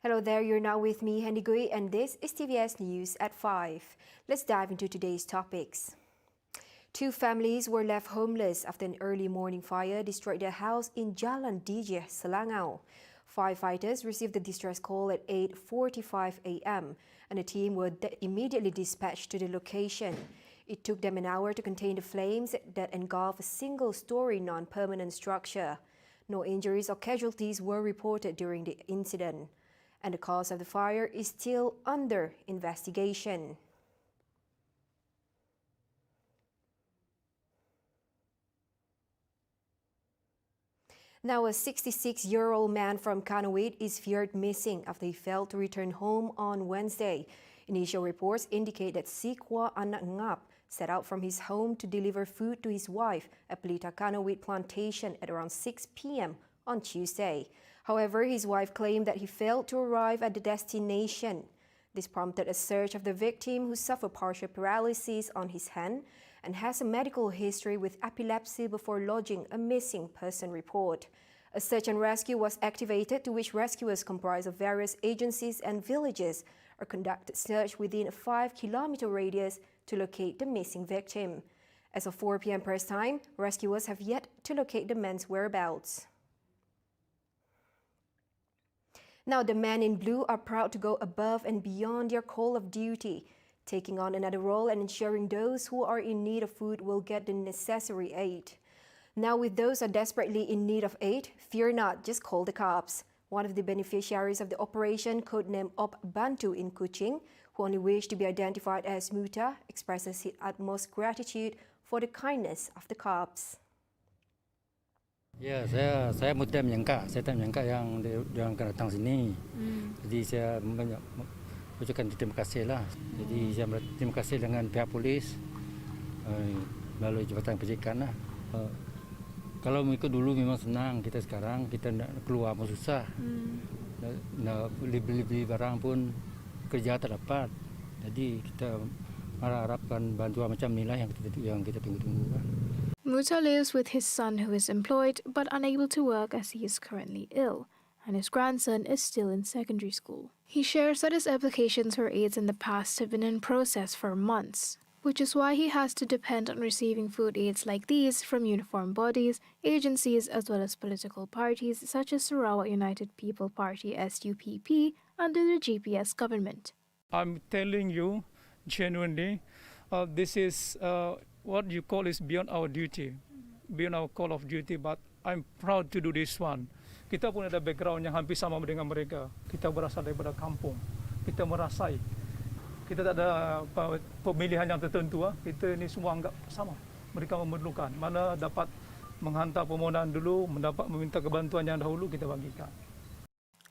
Hello there, you're now with me, Hendy Gui, and this is TVS News at 5. Let's dive into today's topics. 2 families were left homeless after an early morning fire destroyed their house in Jalan DJ, Selangor. Firefighters received the distress call at 8:45 a.m. and a team were immediately dispatched to the location. It took them an hour to contain the flames that engulfed a single-story non-permanent structure. No injuries or casualties were reported during the incident, and the cause of the fire is still under investigation. Now, a 66-year-old man from KANOWIT is feared missing after he failed to return home on Wednesday. Initial reports indicate that Sikwa Anak Ngap set out from his home to deliver food to his wife at Pelita KANOWIT plantation at around 6 p.m. on Tuesday. However, his wife claimed that he failed to arrive at the destination. This prompted a search of the victim, who suffered partial paralysis on his hand and has a medical history with epilepsy, before lodging a missing person report. A search and rescue was activated, to which rescuers comprised of various agencies and villages are conducted search within a 5-kilometer radius to locate the missing victim. As of 4 p.m. press time, rescuers have yet to locate the man's whereabouts. Now, the men in blue are proud to go above and beyond their call of duty, taking on another role and ensuring those who are in need of food will get the necessary aid. Now, with those who are desperately in need of aid, fear not, just call the cops. One of the beneficiaries of the operation, codenamed Op Bantu in Kuching, who only wished to be identified as Muta, expresses his utmost gratitude for the kindness of the cops. Ya, saya tidak menyangka yang dia akan datang sini. Jadi saya ucapkan terima kasih lah. Jadi saya terima kasih dengan pihak polis melalui Jabatan Kebajikan lah. Kalau mengikut dulu memang senang, kita sekarang kita nak keluar pun susah. Nak beli barang pun kerja tak dapat. Jadi kita harapkan bantuan macam inilah yang kita tunggu-tunggu kan. Muta lives with his son, who is employed but unable to work as he is currently ill, and his grandson is still in secondary school. He shares that his applications for aids in the past have been in process for months, which is why he has to depend on receiving food aids like these from uniformed bodies, agencies, as well as political parties such as Sarawak United People Party (SUPP) under the GPS government. I'm telling you genuinely, this is what you call is beyond our duty, beyond our call of duty, but I'm proud to do this one. Kita pun ada background yang hampir sama dengan mereka. Kita berasal daripada kampung. Kita merasai. Kita tak ada pemilihan yang tertentu. Kita ini semua anggap sama. Mereka memerlukan. Mana dapat menghantar permohonan dulu, meminta kebantuan yang dahulu, kita bagikan.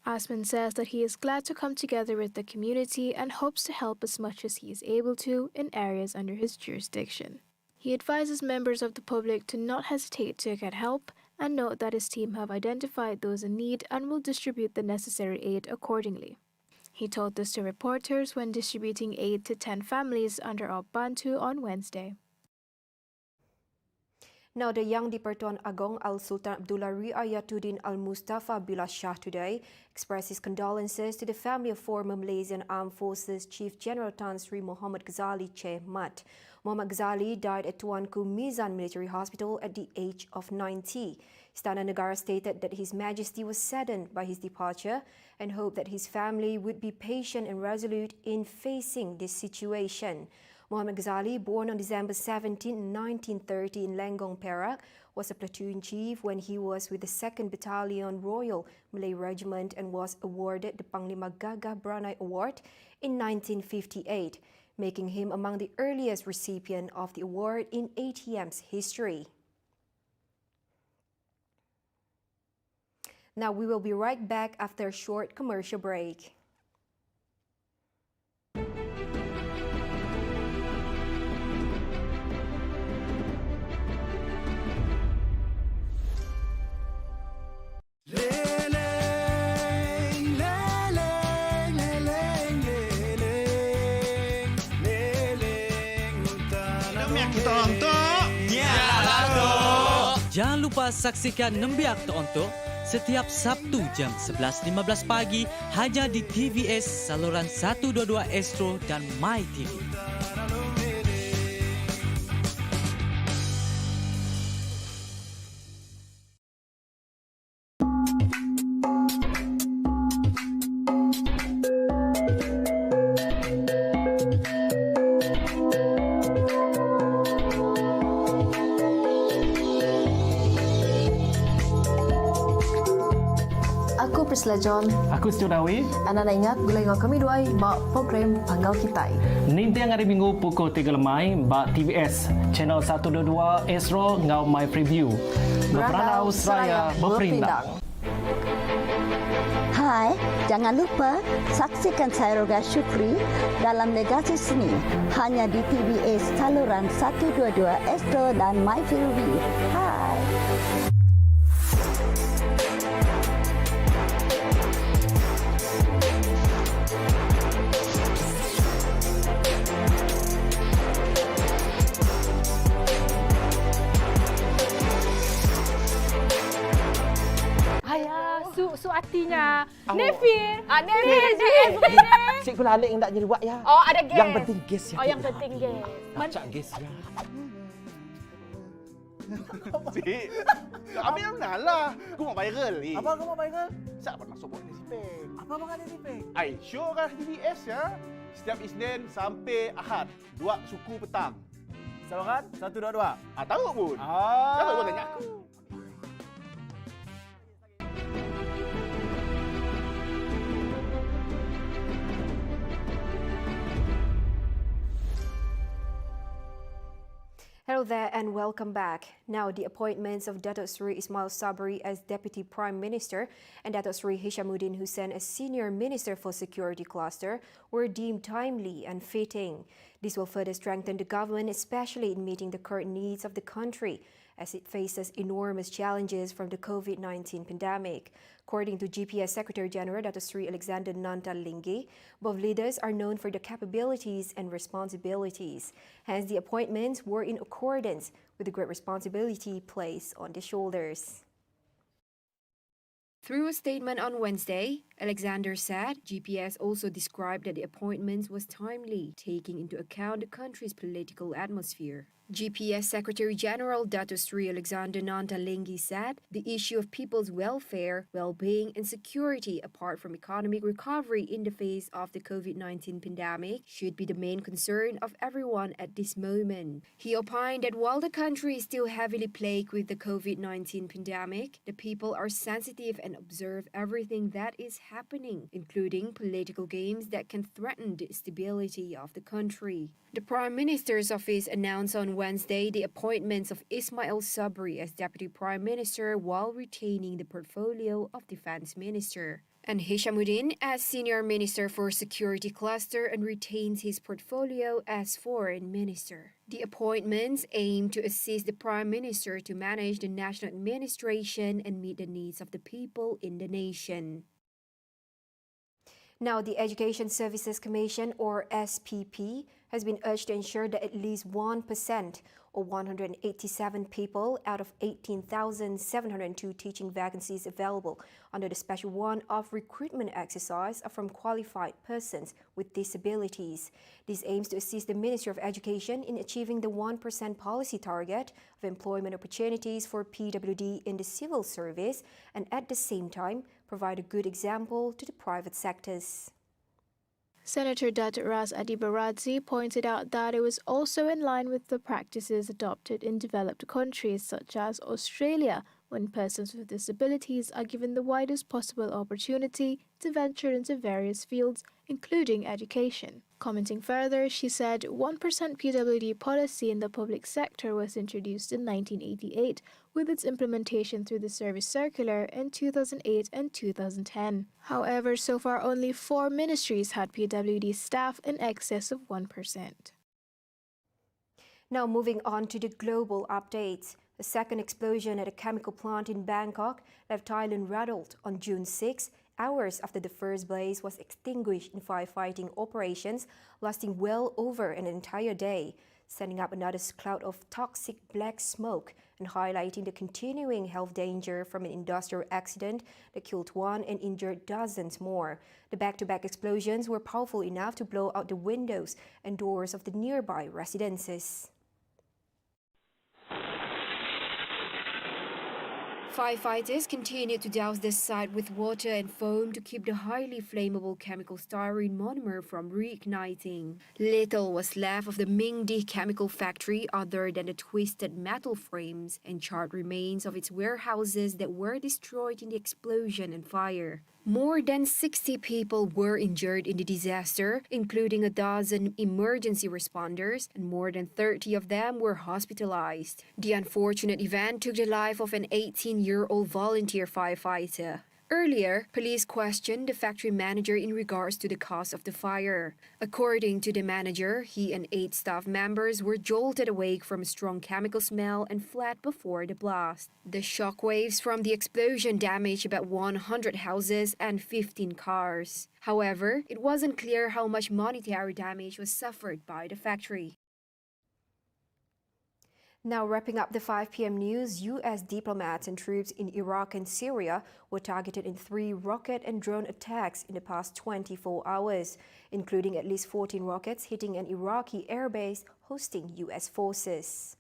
Asman says that he is glad to come together with the community and hopes to help as much as he is able to in areas under his jurisdiction. He advises members of the public to not hesitate to get help and note that his team have identified those in need and will distribute the necessary aid accordingly. He told this to reporters when distributing aid to 10 families under Op Bantu on Wednesday. Now, the young Di-Pertuan Agong Al-Sultan Abdullah Riayatuddin Al-Mustafa Billah Shah today expressed his condolences to the family of former Malaysian Armed Forces Chief General Tan Sri Muhammad Ghazali Che Mat. Muhammad Ghazali died at Tuanku Mizan Military Hospital at the age of 90. Istana Negara stated that His Majesty was saddened by his departure and hoped that his family would be patient and resolute in facing this situation. Muhammad Ghazali, born on December 17, 1930 in Lenggong, Perak, was a platoon chief when he was with the 2nd Battalion Royal Malay Regiment and was awarded the Panglima Gagah Beranai Award in 1958, making him among the earliest recipients of the award in ATM's history. Now, we will be right back after a short commercial break. lupa saksikan Nembiak Terontok setiap Sabtu jam 11.15 pagi hanya di TVS saluran 122 Astro dan My TV. Aku Priscilla John. Aku Sejodawi. Anda nak ingat bila ingat kami duai bak program Panggal Kitai. Nintiang hari Minggu pukul 3 lemai bak TVS Channel 122 Astro ngau My Preview. Berperanau Seraya berperindang. Hai, jangan lupa saksikan saya Roga Syukri dalam Legasi Seni hanya di TVS saluran 122 Astro dan My Preview. Hai. Su artinya Nevin. Nevin je SD. Cikgu Lalik yang tak jadi buat ya. Oh, ada gas. Yang penting gas ya. Oh, yang penting gas. Macam gas ya. Cik, ambil yang mana lah. Aku mau viral ni. Apa kau mau viral? Siapa nak sobot ni sipek? Apa bang ada sipek? Ai, show kan TVS ya. Setiap Isnin sampai Ahad, 2 suku petang. Saluran 122. Tahu pun. Tahu pun tanya aku. Hello there and welcome back. Now, the appointments of Datuk Seri Ismail Sabri as Deputy Prime Minister and Datuk Seri Hishamuddin Hussein as Senior Minister for Security Cluster were deemed timely and fitting. This will further strengthen the government, especially in meeting the current needs of the country as it faces enormous challenges from the COVID-19 pandemic. According to GPS Secretary General Datuk Seri Alexander Nantalinggi, both leaders are known for their capabilities and responsibilities. Hence, the appointments were in accordance with the great responsibility placed on their shoulders. Through a statement on Wednesday, Alexander said GPS also described that the appointments was timely, taking into account the country's political atmosphere. GPS Secretary General Datuk Seri Alexander Nantalinggi said the issue of people's welfare, well-being and security apart from economic recovery in the face of the COVID-19 pandemic should be the main concern of everyone at this moment. He opined that while the country is still heavily plagued with the COVID-19 pandemic, the people are sensitive and observe everything that is happening, including political games that can threaten the stability of the country. The Prime Minister's office announced on Wednesday the appointments of Ismail Sabri as Deputy Prime Minister while retaining the portfolio of Defence Minister, and Hishamuddin as Senior Minister for Security Cluster and retains his portfolio as Foreign Minister. The appointments aim to assist the Prime Minister to manage the national administration and meet the needs of the people in the nation. Now, the Education Services Commission, or SPP, has been urged to ensure that at least 1% or 187 people out of 18,702 teaching vacancies available under the Special one-off recruitment exercise are from qualified persons with disabilities. This aims to assist the Ministry of Education in achieving the 1% policy target of employment opportunities for PWD in the civil service and at the same time provide a good example to the private sectors. Senator Datuk Ras Adi Baradzi pointed out that it was also in line with the practices adopted in developed countries such as Australia, when persons with disabilities are given the widest possible opportunity to venture into various fields, including education. Commenting further, she said 1% PWD policy in the public sector was introduced in 1988, with its implementation through the Service Circular in 2008 and 2010. However, so far only 4 ministries had PWD staff in excess of 1%. Now moving on to the global updates. A second explosion at a chemical plant in Bangkok left Thailand rattled on June 6, hours after the first blaze was extinguished in firefighting operations lasting well over an entire day, sending up another cloud of toxic black smoke and highlighting the continuing health danger from an industrial accident that killed one and injured dozens more. The back-to-back explosions were powerful enough to blow out the windows and doors of the nearby residences. Firefighters continued to douse the site with water and foam to keep the highly flammable chemical styrene monomer from reigniting. Little was left of the Mingdi chemical factory other than the twisted metal frames and charred remains of its warehouses that were destroyed in the explosion and fire. More than 60 people were injured in the disaster, including a dozen emergency responders, and more than 30 of them were hospitalized. The unfortunate event took the life of an 18-year-old volunteer firefighter. Earlier, police questioned the factory manager in regards to the cause of the fire. According to the manager, he and 8 staff members were jolted awake from a strong chemical smell and fled before the blast. The shockwaves from the explosion damaged about 100 houses and 15 cars. However, it wasn't clear how much monetary damage was suffered by the factory. Now wrapping up the 5 p.m. news, U.S. diplomats and troops in Iraq and Syria were targeted in 3 rocket and drone attacks in the past 24 hours, including at least 14 rockets hitting an Iraqi airbase hosting U.S. forces.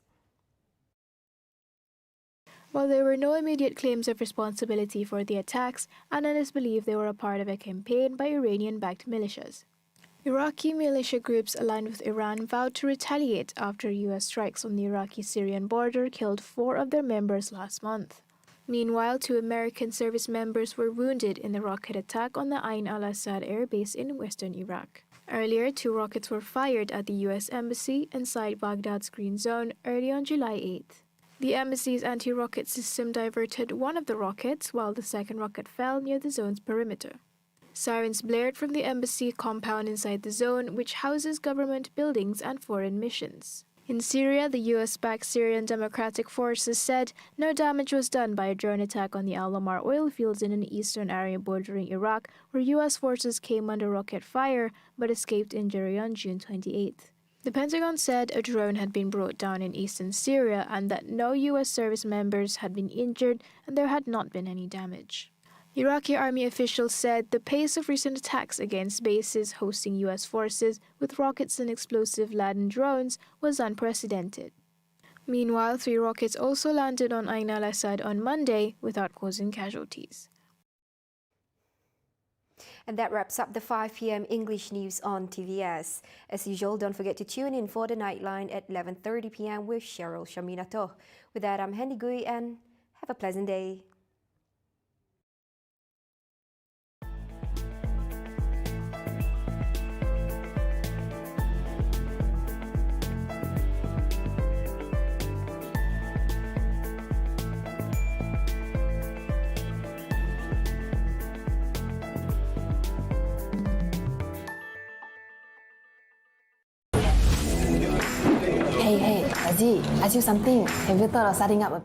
While there were no immediate claims of responsibility for the attacks, analysts believe they were a part of a campaign by Iranian-backed militias. Iraqi militia groups aligned with Iran vowed to retaliate after U.S. strikes on the Iraqi-Syrian border killed 4 of their members last month. Meanwhile, 2 American service members were wounded in the rocket attack on the Ain al-Assad air base in western Iraq. Earlier, 2 rockets were fired at the U.S. Embassy inside Baghdad's Green Zone early on July 8th. The embassy's anti-rocket system diverted one of the rockets, while the second rocket fell near the zone's perimeter. Sirens blared from the embassy compound inside the zone, which houses government buildings and foreign missions. In Syria, the U.S.-backed Syrian Democratic Forces said no damage was done by a drone attack on the Al-Omar oil fields in an eastern area bordering Iraq, where U.S. forces came under rocket fire but escaped injury on June 28th. The Pentagon said a drone had been brought down in eastern Syria and that no U.S. service members had been injured and there had not been any damage. Iraqi army officials said the pace of recent attacks against bases hosting U.S. forces with rockets and explosive-laden drones was unprecedented. Meanwhile, 3 rockets also landed on Ain al-Assad on Monday without causing casualties. And that wraps up the 5 p.m. English news on TVS. As usual, don't forget to tune in for the Nightline at 11:30 p.m. with Cheryl Shaminato. With that, I'm Hendy Gui and have a pleasant day. Hey, Aziz, ask you something. Have you thought of starting up a